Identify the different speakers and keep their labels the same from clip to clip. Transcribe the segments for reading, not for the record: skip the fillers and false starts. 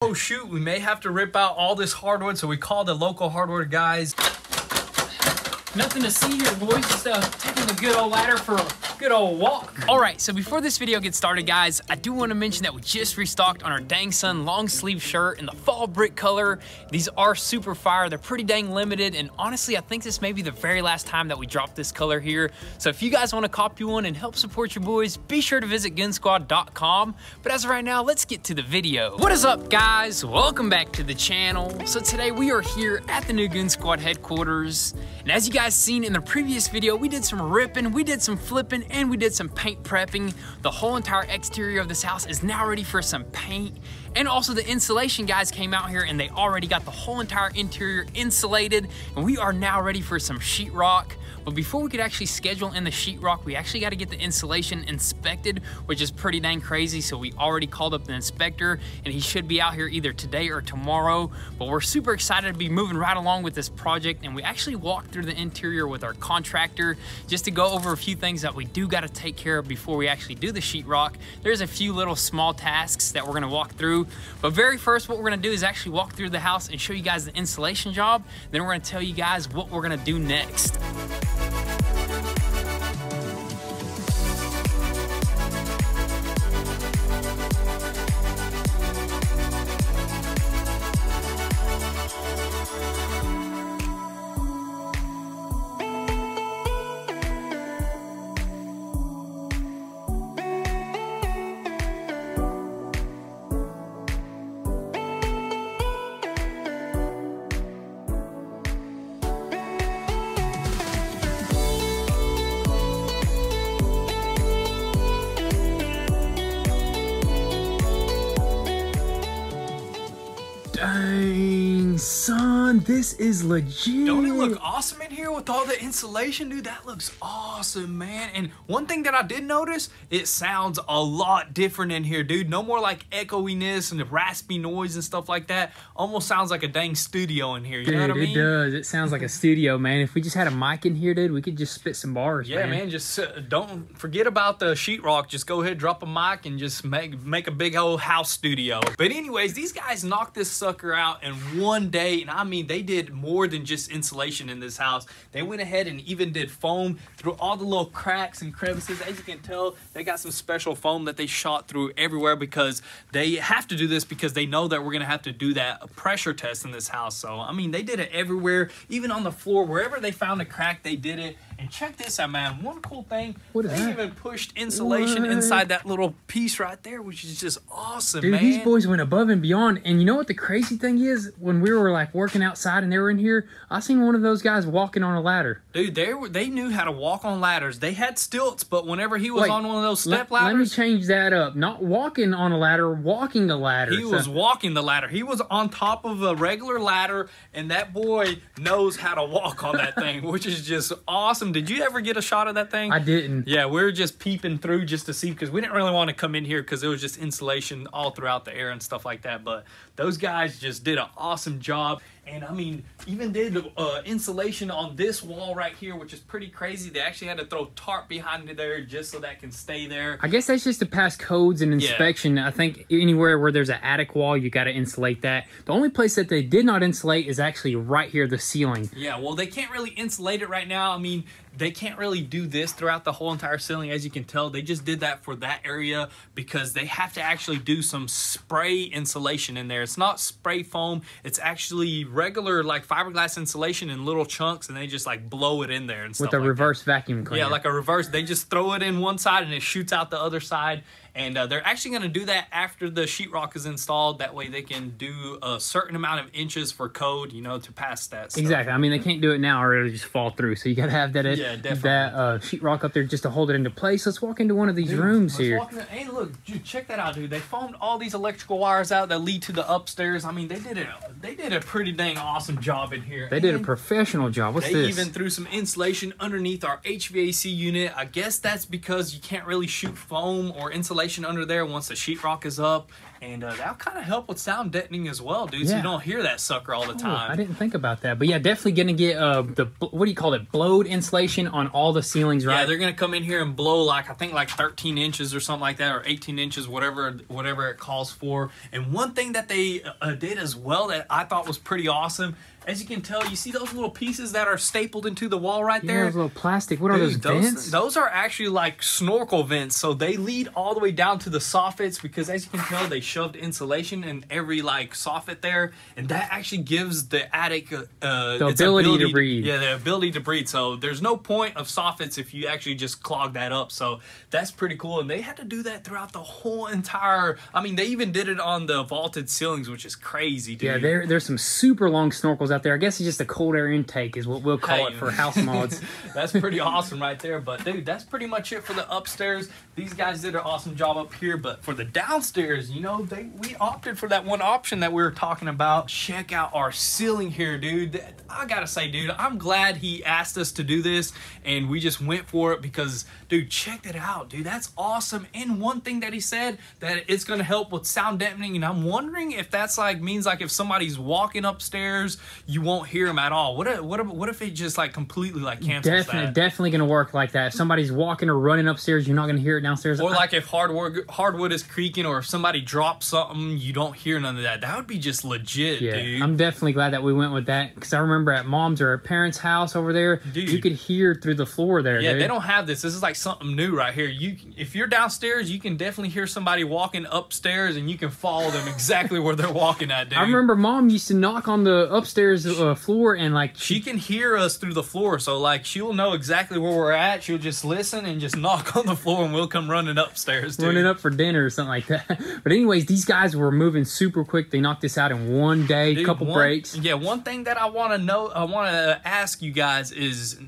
Speaker 1: Oh shoot, we may have to rip out all this hardwood, so we called the local hardwood guys.
Speaker 2: Nothing to see here, boys. Just taking the good old ladder for a good old walk. All right, so before this video gets started, guys, I do want to mention that we just restocked on our Dang Son long sleeve shirt in the fall brick color. These are super fire. They're pretty dang limited, and honestly, I think this may be the very last time that we drop this color here. So if you guys want to copy one and help support your boys, be sure to visit Goonzquad.com. But as of right now, let's get to the video. What is up, guys? Welcome back to the channel. So today we are here at the new Goonzquad headquarters, and as you guys seen in the previous video, we did some ripping, we did some flipping, and we did some paint prepping. The whole entire exterior of this house is now ready for some paint. And also the insulation guys came out here and they already got the whole entire interior insulated, and we are now ready for some sheetrock. But before we could actually schedule in the sheetrock, we actually got to get the insulation inspected, which is pretty dang crazy. So we already called up the inspector and he should be out here either today or tomorrow. But we're super excited to be moving right along with this project, and we actually walked through the interior with our contractor just to go over a few things that we do got to take care of before we actually do the sheetrock. There's a few little small tasks that we're going to walk through, but very first what we're going to do is actually walk through the house and show you guys the insulation job. Then we're going to tell you guys what we're going to do next.
Speaker 3: Dang, son, this is legit.
Speaker 1: Don't it look awesome in here with all the insulation, dude? That looks awesome, man. And one thing that I did notice, it sounds a lot different in here, dude. No more like echoiness and the raspy noise and stuff like that. Almost sounds like a dang studio in here, you know what I mean?
Speaker 3: It does. It sounds like a studio, man. If we just had a mic in here, dude, we could just spit some bars,
Speaker 1: yeah, man. Just don't forget about the sheetrock. Just go ahead, drop a mic, and just make a big old house studio. But anyways, these guys knocked this sucker out in one day, and I mean, they did more than just insulation in this house. They went ahead and even did foam through all the little cracks and crevices. As you can tell, they got some special foam that they shot through everywhere because they have to do this because they know that we're gonna have to do that pressure test in this house. So I mean, they did it everywhere, even on the floor, wherever they found a crack, they did it. And check this out, man. One cool thing, they even pushed insulation inside that little piece right there, which is just awesome,
Speaker 3: dude,
Speaker 1: man.
Speaker 3: These boys went above and beyond. And you know what the crazy thing is? When we were like working outside and they were in here, I seen one of those guys walking on a ladder.
Speaker 1: Dude, they knew how to walk on ladders. They had stilts, but whenever he was on one of those step ladders...
Speaker 3: Let me change that up. Not walking on a ladder, walking a ladder.
Speaker 1: He was walking the ladder. He was on top of a regular ladder, and that boy knows how to walk on that thing, which is just awesome. Did you ever get a shot of that thing?
Speaker 3: I didn't.
Speaker 1: Yeah, we were just peeping through just to see, because we didn't really want to come in here because it was just insulation all throughout the air and stuff like that. But those guys just did an awesome job. And I mean, even did insulation on this wall right here, which is pretty crazy. They actually had to throw tarp behind it there just so that can stay there.
Speaker 3: I guess that's just to pass codes and inspection. Yeah. I think anywhere where there's an attic wall, you got to insulate that. The only place that they did not insulate is actually right here, the ceiling.
Speaker 1: Yeah, well, they can't really insulate it right now. I mean, they can't really do this throughout the whole entire ceiling. As you can tell, they just did that for that area because they have to actually do some spray insulation in there. It's not spray foam. It's actually regular like fiberglass insulation in little chunks, and they just like blow it in there and stuff
Speaker 3: with a reverse vacuum cleaner.
Speaker 1: Yeah, like a reverse. They just throw it in one side and it shoots out the other side. And they're actually going to do that after the sheetrock is installed. That way they can do a certain amount of inches for code, you know, to pass that stuff.
Speaker 3: Exactly. I mean, they can't do it now or it'll just fall through. So you got to have that,
Speaker 1: that
Speaker 3: sheetrock up there just to hold it into place. Let's walk into one of these rooms here.
Speaker 1: Hey, look, dude, check that out, dude. They foamed all these electrical wires out that lead to the upstairs. I mean, they did a pretty dang awesome job in here.
Speaker 3: They did a professional job. What's this?
Speaker 1: They even threw some insulation underneath our HVAC unit. I guess that's because you can't really shoot foam or insulation insulation under there once the sheetrock is up. And that'll kind of help with sound deadening as well, dude. So you don't hear that sucker all the time.
Speaker 3: I didn't think about that. But yeah, definitely going to get the, what do you call it, blowed insulation on all the ceilings, right?
Speaker 1: Yeah, they're going to come in here and blow like, I think like 13 inches or something like that, or 18 inches, whatever it calls for. And one thing that they did as well that I thought was pretty awesome, as you can tell, you see those little pieces that are stapled into the wall right there?
Speaker 3: Yeah, those little plastic. What are those vents?
Speaker 1: Those are actually like snorkel vents. So they lead all the way down to the soffits because, as you can tell, they shoved insulation in every like soffit there, and that actually gives the attic
Speaker 3: the ability to breathe.
Speaker 1: Yeah, the ability to breathe. So there's no point of soffits if you actually just clog that up. So that's pretty cool, and they had to do that throughout the whole entire. I mean, they even did it on the vaulted ceilings, which is crazy, dude.
Speaker 3: Yeah, there's some super long snorkels out there. I guess it's just a cold air intake is what we'll call it for house mods.
Speaker 1: That's pretty awesome right there. But dude, that's pretty much it for the upstairs. These guys did an awesome job up here. But for the downstairs, you know, we opted for that one option that we were talking about. Check out our ceiling here, dude. I gotta say, dude, I'm glad he asked us to do this and we just went for it because, dude, check that out, dude. That's awesome. And one thing that he said, that it's gonna help with sound deadening, and I'm wondering if that's like means like if somebody's walking upstairs, you won't hear them at all. What if it just like completely like cancels that?
Speaker 3: Definitely gonna work like that. If somebody's walking or running upstairs, you're not gonna hear it downstairs.
Speaker 1: Or like if hardwood is creaking, or if somebody drops something, you don't hear none of that. That would be just legit, dude.
Speaker 3: I'm definitely glad that we went with that, because I remember at mom's or at parents' house over there, dude, you could hear through the floor there.
Speaker 1: Yeah,
Speaker 3: dude.
Speaker 1: They don't have this. This is like something new right here. If you're downstairs, you can definitely hear somebody walking upstairs, and you can follow them exactly where they're walking at, dude.
Speaker 3: I remember mom used to knock on the upstairs floor, and like
Speaker 1: she can hear us through the floor, so like she'll know exactly where we're at. She'll just listen and just knock on the floor, and we'll come running upstairs, dude.
Speaker 3: Running up for dinner or something like that. But anyways, these guys were moving super quick. They knocked this out in one day, dude, couple breaks.
Speaker 1: Yeah, one thing that I want to ask you guys is,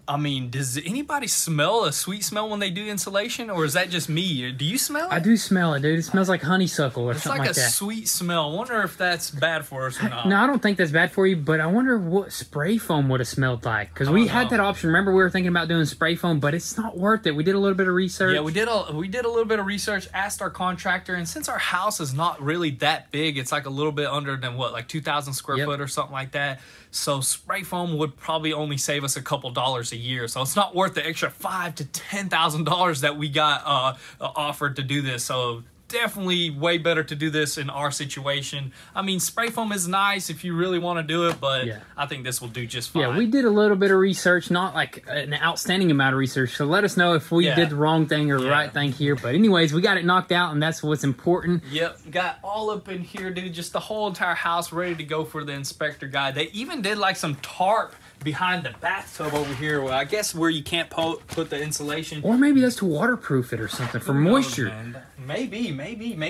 Speaker 1: I mean, does anybody smell a sweet smell when they do insulation, or is that just me? Do you smell it?
Speaker 3: I do smell it, dude. It smells like honeysuckle or something like that.
Speaker 1: It's like a sweet smell. I wonder if that's bad for us or not.
Speaker 3: No, I don't think that's bad for you, but I wonder what spray foam would have smelled like, because we had that option. Remember, we were thinking about doing spray foam, but it's not worth it. We did a little bit of research.
Speaker 1: Yeah, we did a little bit of research, asked our contractor, and since our house is not really that big, it's like a little bit under than what, like 2,000 square foot or something like that. So spray foam would probably only save us a couple dollars a year. So it's not worth the extra $5,000 to $10,000 that we got offered to do this. So definitely way better to do this in our situation. I mean, spray foam is nice if you really want to do it, but I think this will do just fine.
Speaker 3: Yeah, we did a little bit of research, not like an outstanding amount of research. So let us know if we did the wrong thing or the right thing here. But anyways, we got it knocked out, and that's what's important.
Speaker 1: Yep, got all up in here, dude. Just the whole entire house ready to go for the inspector guy. They even did like some tarp behind the bathtub over here, I guess where you can't put the insulation.
Speaker 3: Or maybe that's to waterproof it or something for moisture.
Speaker 1: Maybe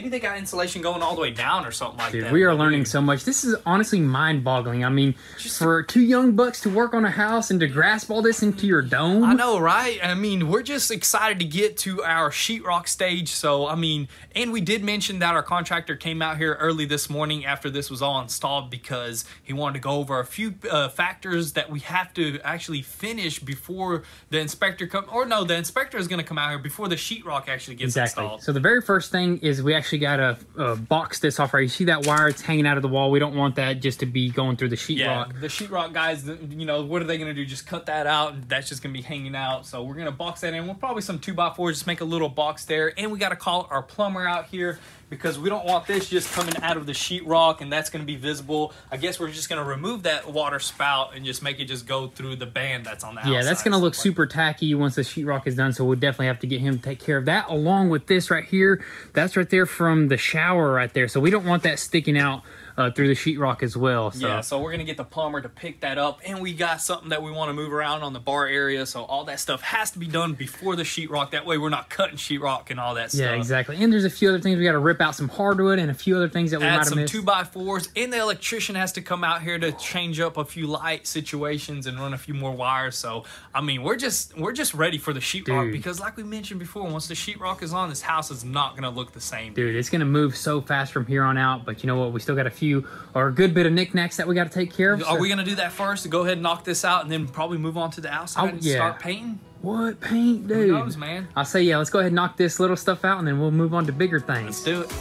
Speaker 1: they got insulation going all the way down or something like that.
Speaker 3: We are learning so much. This is honestly mind-boggling. I mean, for two young bucks to work on a house and to grasp all this into your dome.
Speaker 1: I know, right? I mean, we're just excited to get to our sheetrock stage. So, I mean, and we did mention that our contractor came out here early this morning after this was all installed because he wanted to go over a few factors that we have to actually finish before the inspector comes. Or no, the inspector is going to come out here before the sheetrock actually gets installed.
Speaker 3: So the very first thing is we actually got to box this off right. You see that wire? It's hanging out of the wall. We don't want that just to be going through the sheetrock.
Speaker 1: Yeah, the sheetrock guys, you know, what are they going to do? Just cut that out, and that's just going to be hanging out. So we're going to box that in. We'll probably some 2x4s, just make a little box there. And we got to call our plumber out here because we don't want this just coming out of the sheetrock and that's going to be visible. I guess we're just going to remove that water spout and just make it just go through the band that's on the outside.
Speaker 3: Yeah, that's going to look super tacky once the sheetrock is done, so we'll definitely have to get him to take care of that, along with this right here. That's right there from the shower right there, so we don't want that sticking out through the sheetrock as well. So.
Speaker 1: Yeah, so we're going to get the plumber to pick that up, and we got something that we want to move around on the bar area, so all that stuff has to be done before the sheetrock. That way we're not cutting sheetrock and all that stuff.
Speaker 3: Yeah, exactly. And there's a few other things. We got to rip out some hardwood and a few other things that we might have missed.
Speaker 1: Add some 2x4s, and the electrician has to come out here to change up a few light situations and run a few more wires. So, I mean, we're just ready for the sheetrock because, like we mentioned before, once the sheetrock is on, this house is not going to look the same.
Speaker 3: Dude, it's going to move so fast from here on out, but you know what? We still got a few or a good bit of knickknacks that we got to take care of.
Speaker 1: Are we going to do that first? Go ahead and knock this out and then probably move on to the outside and start painting?
Speaker 3: What paint, dude?
Speaker 1: Who knows, man?
Speaker 3: I say, yeah, let's go ahead and knock this little stuff out and then we'll move on to bigger things.
Speaker 1: Let's do it.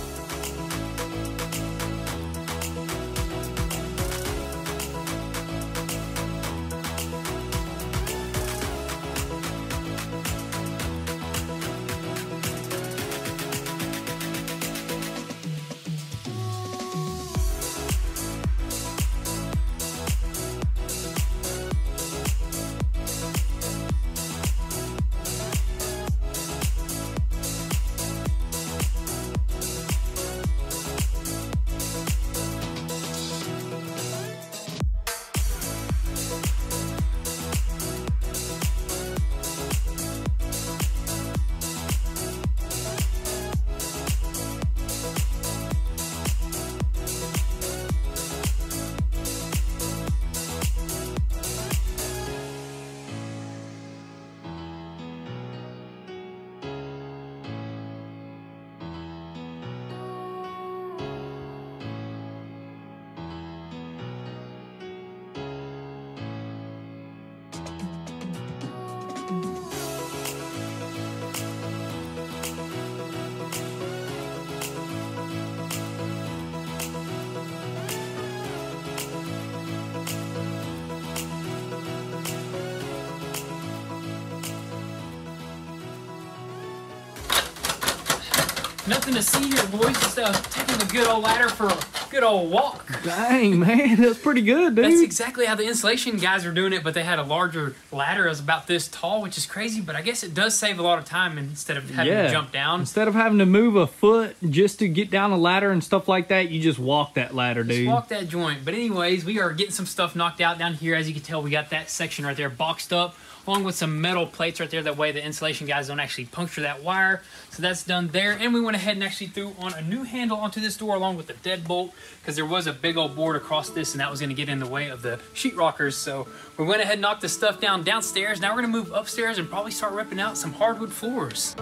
Speaker 2: Nothing to see here, boys. Just taking the good old ladder for a good old walk.
Speaker 3: Dang, man, that's pretty good, dude.
Speaker 2: That's exactly how the installation guys were doing it, but they had a larger ladder. It was about this tall, which is crazy, but I guess it does save a lot of time instead of having to jump down.
Speaker 3: Instead of having to move a foot just to get down a ladder and stuff like that, you just walk that ladder, dude.
Speaker 2: Just walk that joint. But anyways, we are getting some stuff knocked out down here. As you can tell, we got that section right there boxed up, along with some metal plates right there. That way the insulation guys don't actually puncture that wire. So that's done there. And we went ahead and actually threw on a new handle onto this door along with the deadbolt, because there was a big old board across this and that was going to get in the way of the sheetrockers. So we went ahead and knocked the stuff down downstairs. Now we're going to move upstairs and probably start ripping out some hardwood floors.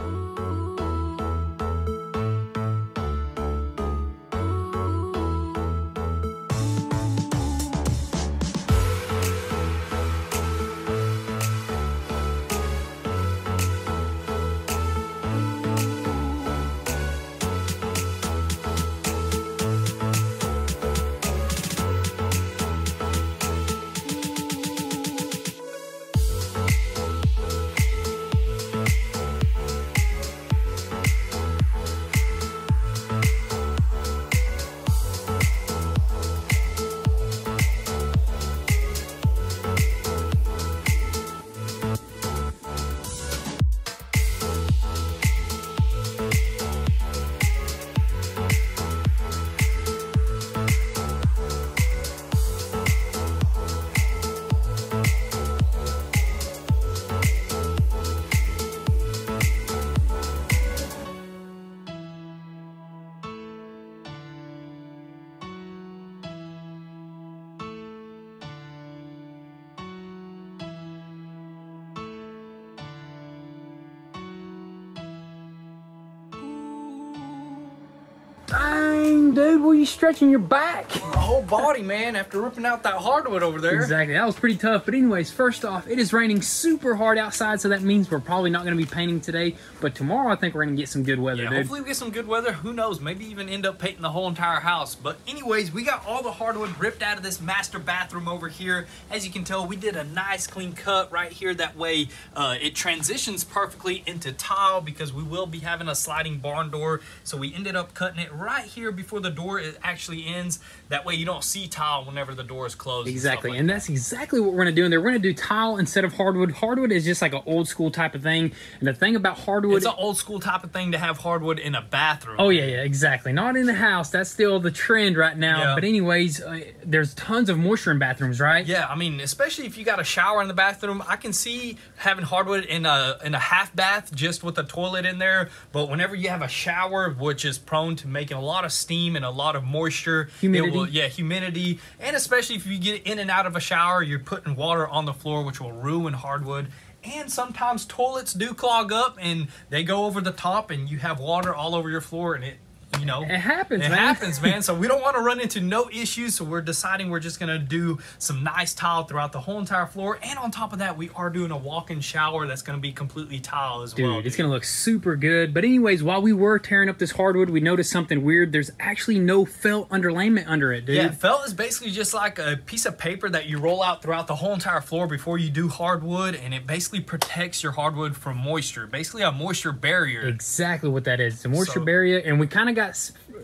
Speaker 3: Dang, dude, were you stretching your back?
Speaker 1: My whole body, man, after ripping out that hardwood over there.
Speaker 3: Exactly, that was pretty tough. But anyways, first off, it is raining super hard outside, so that means we're probably not going to be painting today. But tomorrow, I think we're going to get some good weather, dude.
Speaker 1: Hopefully we get some good weather. Who knows? Maybe even end up painting the whole entire house. But anyways, we got all the hardwood ripped out of this master bathroom over here. As you can tell, we did a nice clean cut right here. That way, it transitions perfectly into tile, because we will be having a sliding barn door. So we ended up cutting it right here before the door actually ends. That way you don't see tile whenever the door is closed.
Speaker 3: Exactly, and that's exactly what we're going to do in there. We're going to do tile instead of hardwood. Hardwood is just like an old school type of thing. And the thing about hardwood...
Speaker 1: It's an old school type of thing to have hardwood in a bathroom.
Speaker 3: Oh, yeah, exactly. Not in the house. That's still the trend right now.
Speaker 1: Yeah.
Speaker 3: But anyways, there's tons of moisture in bathrooms, right?
Speaker 1: Yeah, I mean, especially if you got a shower in the bathroom, I can see having hardwood in a half bath just with a toilet in there. But whenever you have a shower, which is prone to making a lot of steam and a lot of moisture,
Speaker 3: humidity.
Speaker 1: Humidity, and especially if you get in and out of a shower, you're putting water on the floor, which will ruin hardwood. And sometimes toilets do clog up and they go over the top and you have water all over your floor, and you know,
Speaker 3: it happens,
Speaker 1: it
Speaker 3: man.
Speaker 1: happens, man. So we don't want to run into no issues. So we're deciding we're just gonna do some nice tile throughout the whole entire floor. And on top of that, we are doing a walk-in shower that's gonna be completely tile as well.
Speaker 3: Dude, it's gonna look super good. But anyways, while we were tearing up this hardwood, we noticed something weird. There's actually no felt underlayment under it, dude.
Speaker 1: Yeah, felt is basically just like a piece of paper that you roll out throughout the whole entire floor before you do hardwood, and it basically protects your hardwood from moisture. Basically a moisture barrier.
Speaker 3: Exactly what that is. It's a moisture barrier, and we kind of got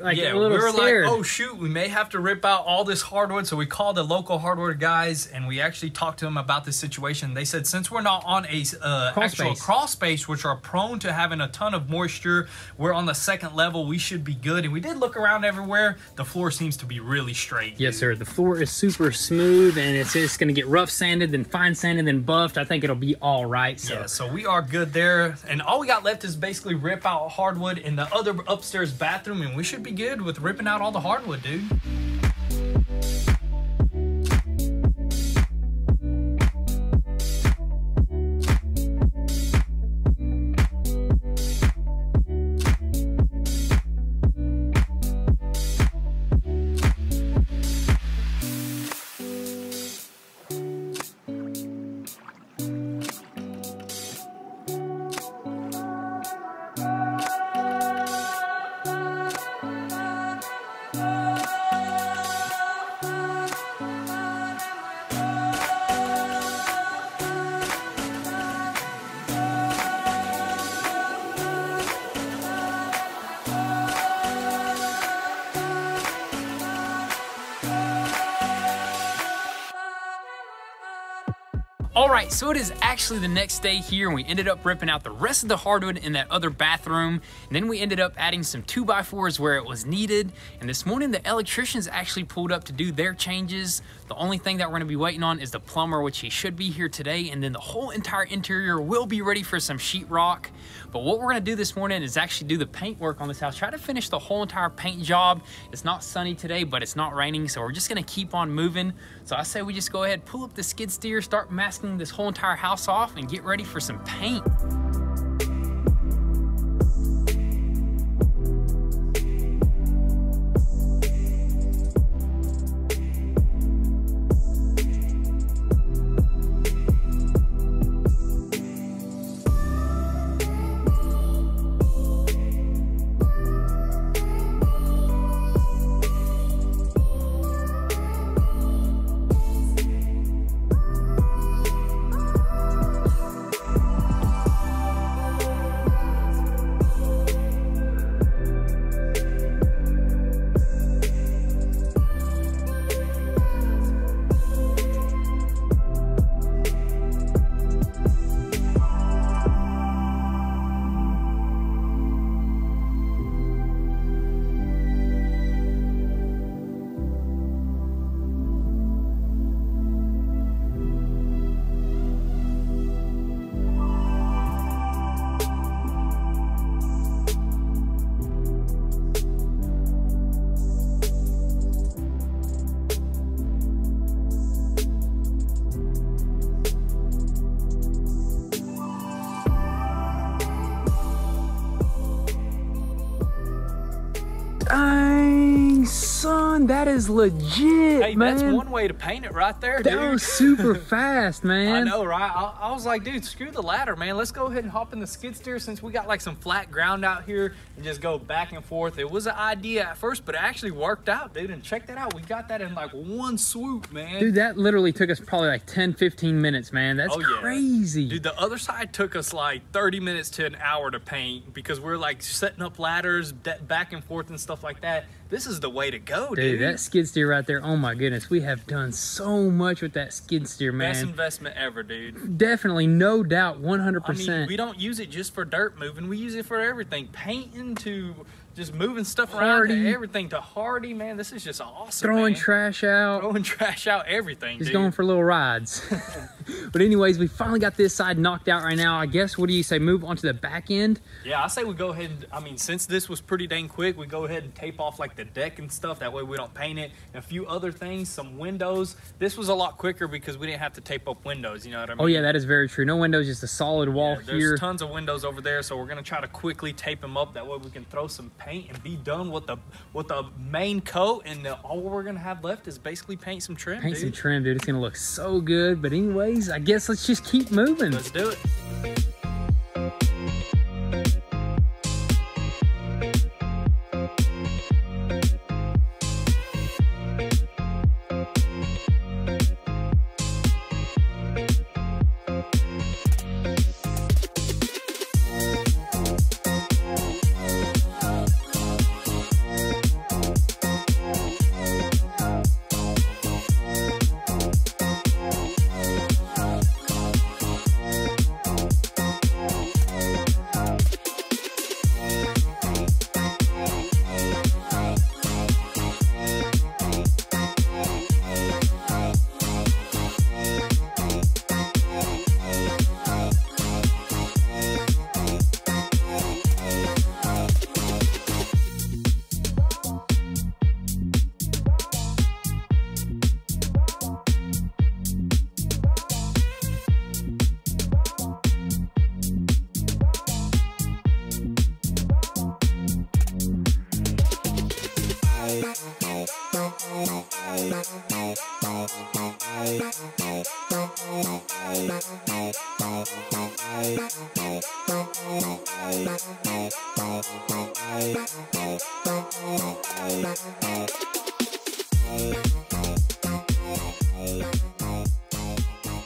Speaker 3: like a little scared.
Speaker 1: Like, oh shoot, we may have to rip out all this hardwood. So we called the local hardwood guys, and we actually talked to them about this situation. They said since we're not on a actual crawl space, which are prone to having a ton of moisture, we're on the second level, we should be good. And we did look around everywhere. The floor seems to be really straight.
Speaker 3: Yes, sir. The floor is super smooth, and it's just going to get rough sanded, then fine sanded, then buffed. I think it'll be all right. So.
Speaker 1: Yeah, so we are good there. And all we got left is basically rip out hardwood in the other upstairs bathroom, and we should be good with ripping out all the hardwood, dude.
Speaker 2: All right, so it is actually the next day here, and we ended up ripping out the rest of the hardwood in that other bathroom, and then we ended up adding some 2x4s where it was needed. And this morning, the electricians actually pulled up to do their changes. The only thing that we're gonna be waiting on is the plumber, which he should be here today, and then the whole entire interior will be ready for some sheetrock. But what we're gonna do this morning is actually do the paint work on this house, try to finish the whole entire paint job. It's not sunny today, but it's not raining, so we're just gonna keep on moving. So I say we just go ahead, pull up the skid steer, start masking this whole entire house off, and get ready for some paint.
Speaker 3: Dang, son, that is legit,
Speaker 1: Hey,
Speaker 3: man.
Speaker 1: that's one way to paint it right there, dude.
Speaker 3: That was super fast, man.
Speaker 1: I know, right? I was like, dude, screw the ladder, man. Let's go ahead and hop in the skid steer since we got like some flat ground out here and just go back and forth. It was an idea at first, but it actually worked out, dude. And check that out. We got that in like one swoop, man.
Speaker 3: Dude, that literally took us probably like 10-15 minutes, man. That's crazy.
Speaker 1: Dude, the other side took us like 30 minutes to an hour to paint because we're like setting up ladders back and forth and stuff like that. This is the way to go, dude.
Speaker 3: Dude, that skid steer right there, oh my goodness. We have done so much with that skid steer, man.
Speaker 1: Best investment ever, dude.
Speaker 3: Definitely, no doubt, 100%.
Speaker 1: I mean, we don't use it just for dirt moving. We use it for everything. Painting to just moving stuff around to everything to hardy, man. This is just awesome,
Speaker 3: Throwing
Speaker 1: man.
Speaker 3: trash out.
Speaker 1: Throwing trash out, everything,
Speaker 3: Just
Speaker 1: dude.
Speaker 3: going for little rides. But anyways, we finally got this side knocked out right now. I guess, what do you say, move onto the back end?
Speaker 1: Yeah, I say we go ahead and, I mean, since this was pretty dang quick, we go ahead and tape off like the deck and stuff. That way we don't paint it. And a few other things, some windows. This was a lot quicker because we didn't have to tape up windows, you know what I mean?
Speaker 3: Oh yeah, that is very true. No windows, just a solid wall
Speaker 1: there's
Speaker 3: here.
Speaker 1: Tons of windows over there, so we're gonna try to quickly tape them up. That way we can throw some paint and be done with the main coat. And all we're gonna have left is basically paint some trim,
Speaker 3: Paint some trim, dude. It's gonna look so good. But anyways, I guess let's just keep moving.
Speaker 1: Let's do it.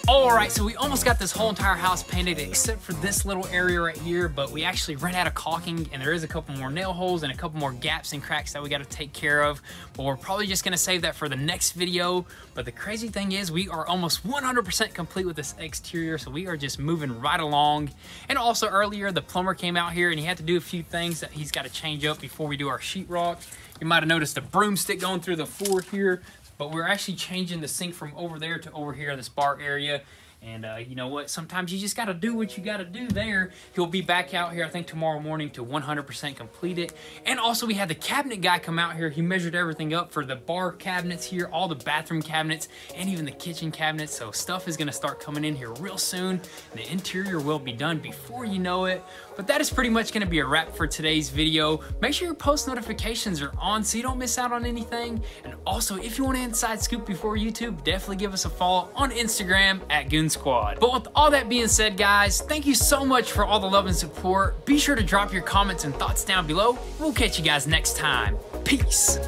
Speaker 2: Alright, so we almost got this whole entire house painted except for this little area right here, but we actually ran out of caulking and there is a couple more nail holes and a couple more gaps and cracks that we got to take care of, but we're probably just going to save that for the next video. But the crazy thing is we are almost 100% complete with this exterior, so we are just moving right along. And also earlier the plumber came out here and he had to do a few things that he's got to change up before we do our sheetrock. You might have noticed a broomstick going through the floor here, but we're actually changing the sink from over there to over here in this bar area. And you know what? Sometimes you just got to do what you got to do there. He'll be back out here, I think, tomorrow morning to 100% complete it. And also, we had the cabinet guy come out here. He measured everything up for the bar cabinets here, all the bathroom cabinets, and even the kitchen cabinets. So stuff is going to start coming in here real soon. The interior will be done before you know it. But that is pretty much going to be a wrap for today's video. Make sure your post notifications are on so you don't miss out on anything. And also, if you want an inside scoop before YouTube, definitely give us a follow on Instagram at Goonzquad. But with all that being said, guys, thank you so much for all the love and support. Be sure to drop your comments and thoughts down below. We'll catch you guys next time. Peace.